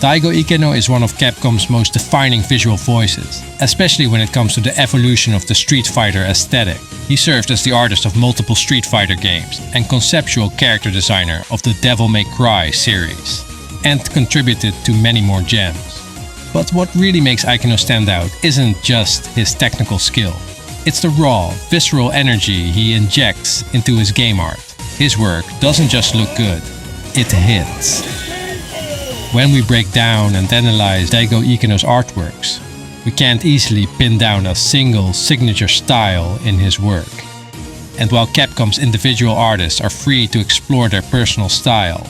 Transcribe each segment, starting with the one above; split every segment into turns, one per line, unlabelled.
Daigo Ikeno is one of Capcom's most defining visual voices, especially when it comes to the evolution of the Street Fighter aesthetic. He served as the artist of multiple Street Fighter games and conceptual character designer of the Devil May Cry series, and contributed to many more gems. But what really makes Ikeno stand out isn't just his technical skill. It's the raw, visceral energy he injects into his game art. His work doesn't just look good, it hits. When we break down and analyze Daigo Ikeno's artworks, we can't easily pin down a single signature style in his work. And while Capcom's individual artists are free to explore their personal style,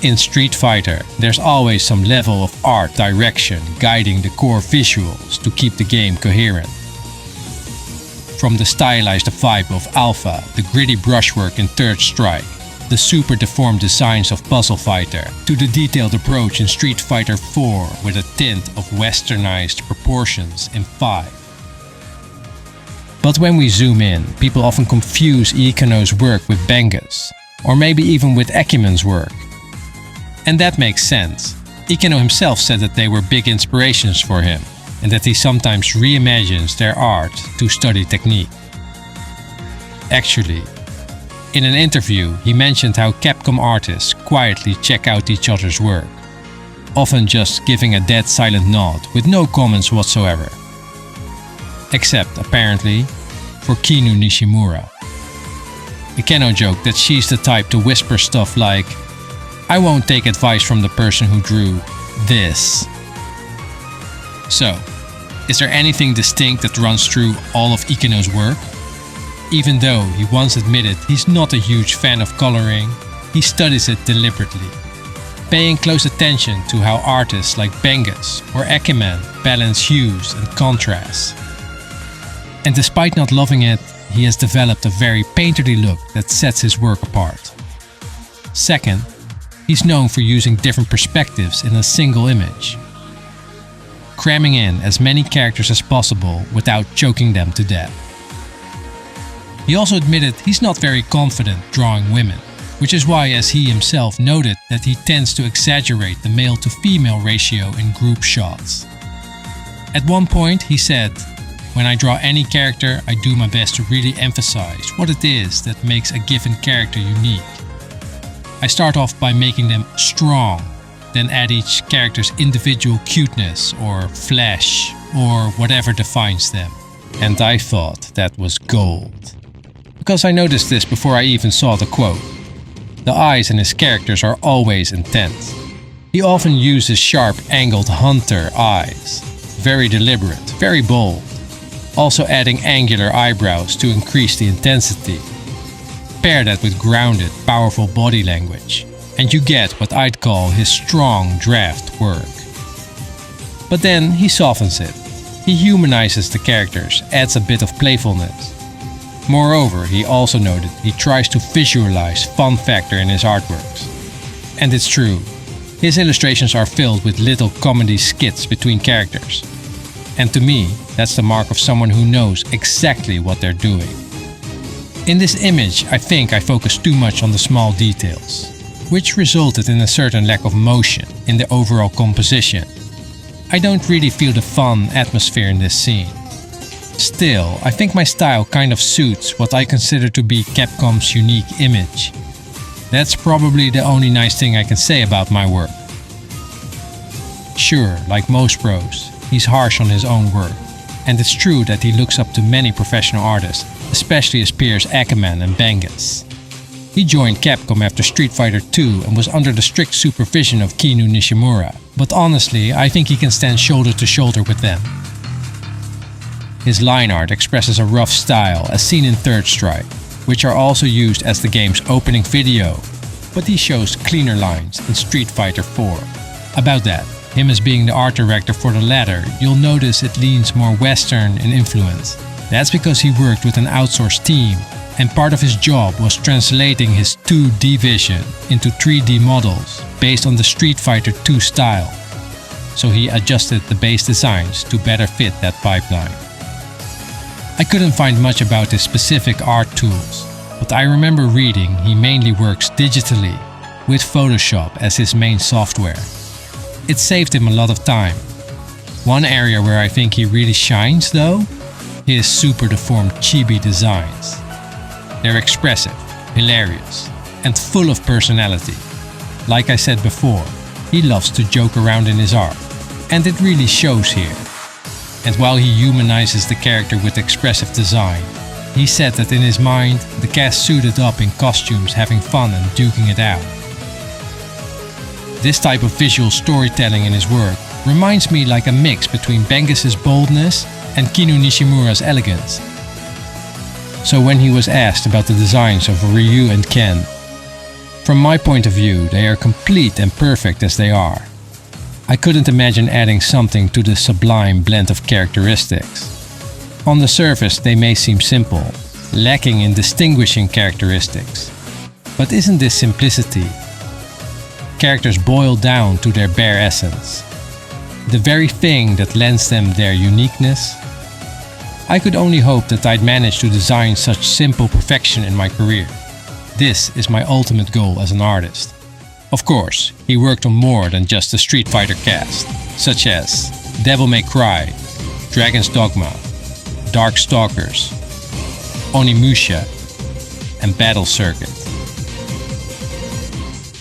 in Street Fighter there's always some level of art direction guiding the core visuals to keep the game coherent. From the stylized vibe of Alpha, the gritty brushwork in Third Strike, the super deformed designs of Puzzle Fighter, to the detailed approach in Street Fighter 4 with a tint of westernized proportions in 5. But when we zoom in, people often confuse Ikeno's work with Benga's, or maybe even with Ekimen's work. And that makes sense. Ikeno himself said that they were big inspirations for him, and that he sometimes reimagines their art to study technique. Actually, in an interview, he mentioned how Capcom artists quietly check out each other's work, often just giving a dead silent nod with no comments whatsoever. Except, apparently, for Kinu Nishimura. Ikeno joked that she's the type to whisper stuff like, "I won't take advice from the person who drew this." So, is there anything distinct that runs through all of Ikeno's work? Even though he once admitted he's not a huge fan of coloring, he studies it deliberately, paying close attention to how artists like Bengas or Ekimen balance hues and contrasts. And despite not loving it, he has developed a very painterly look that sets his work apart. Second, he's known for using different perspectives in a single image, cramming in as many characters as possible without choking them to death. He also admitted he's not very confident drawing women, which is why, as he himself noted, that he tends to exaggerate the male to female ratio in group shots. At one point he said, "When I draw any character, I do my best to really emphasize what it is that makes a given character unique. I start off by making them strong, then add each character's individual cuteness or flash or whatever defines them." And I thought that was gold. Because I noticed this before I even saw the quote. The eyes in his characters are always intense. He often uses sharp angled hunter eyes. Very deliberate, very bold. Also adding angular eyebrows to increase the intensity. Pair that with grounded, powerful body language, and you get what I'd call his strong draft work. But then he softens it. He humanizes the characters, adds a bit of playfulness. Moreover, he also noted he tries to visualize fun factor in his artworks. And it's true, his illustrations are filled with little comedy skits between characters. And to me, that's the mark of someone who knows exactly what they're doing. In this image, I think I focused too much on the small details, which resulted in a certain lack of motion in the overall composition. I don't really feel the fun atmosphere in this scene. Still, I think my style kind of suits what I consider to be Capcom's unique image. That's probably the only nice thing I can say about my work. Sure, like most pros, he's harsh on his own work, and it's true that he looks up to many professional artists, especially his peers Ekimen and Bengas. He joined Capcom after Street Fighter 2 and was under the strict supervision of Kinu Nishimura, but honestly, I think he can stand shoulder to shoulder with them. His line art expresses a rough style as seen in Third Strike, which are also used as the game's opening video, but he shows cleaner lines in Street Fighter 4. About that, him as being the art director for the latter, you'll notice it leans more Western in influence. That's because he worked with an outsourced team, and part of his job was translating his 2D vision into 3D models based on the Street Fighter 2 style. So he adjusted the base designs to better fit that pipeline. I couldn't find much about his specific art tools, but I remember reading he mainly works digitally, with Photoshop as his main software. It saved him a lot of time. One area where I think he really shines though, his super deformed chibi designs. They're expressive, hilarious, and full of personality. Like I said before, he loves to joke around in his art, and it really shows here. And while he humanizes the character with expressive design, he said that in his mind, the cast suited up in costumes having fun and duking it out. This type of visual storytelling in his work reminds me like a mix between Bengis' boldness and Kinu Nishimura's elegance. So when he was asked about the designs of Ryu and Ken, from my point of view, they are complete and perfect as they are. I couldn't imagine adding something to this sublime blend of characteristics. On the surface, they may seem simple, lacking in distinguishing characteristics. But isn't this simplicity? Characters boil down to their bare essence, the very thing that lends them their uniqueness. I could only hope that I'd manage to design such simple perfection in my career. This is my ultimate goal as an artist. Of course, he worked on more than just the Street Fighter cast, such as Devil May Cry, Dragon's Dogma, Darkstalkers, Onimusha, and Battle Circuit.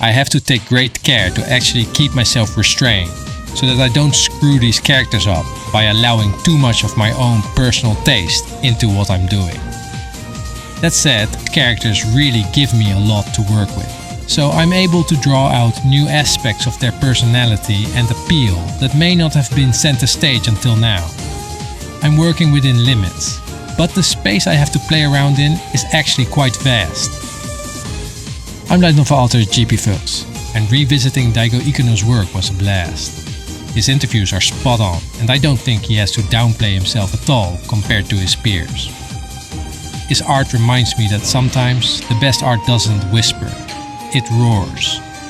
I have to take great care to actually keep myself restrained, so that I don't screw these characters up by allowing too much of my own personal taste into what I'm doing. That said, characters really give me a lot to work with, so I'm able to draw out new aspects of their personality and appeal that may not have been center stage until now. I'm working within limits, but the space I have to play around in is actually quite vast. I'm Light Novel Artist GP Phils, and revisiting Daigo Ikeno's work was a blast. His interviews are spot on, and I don't think he has to downplay himself at all compared to his peers. His art reminds me that sometimes the best art doesn't whisper, it roars.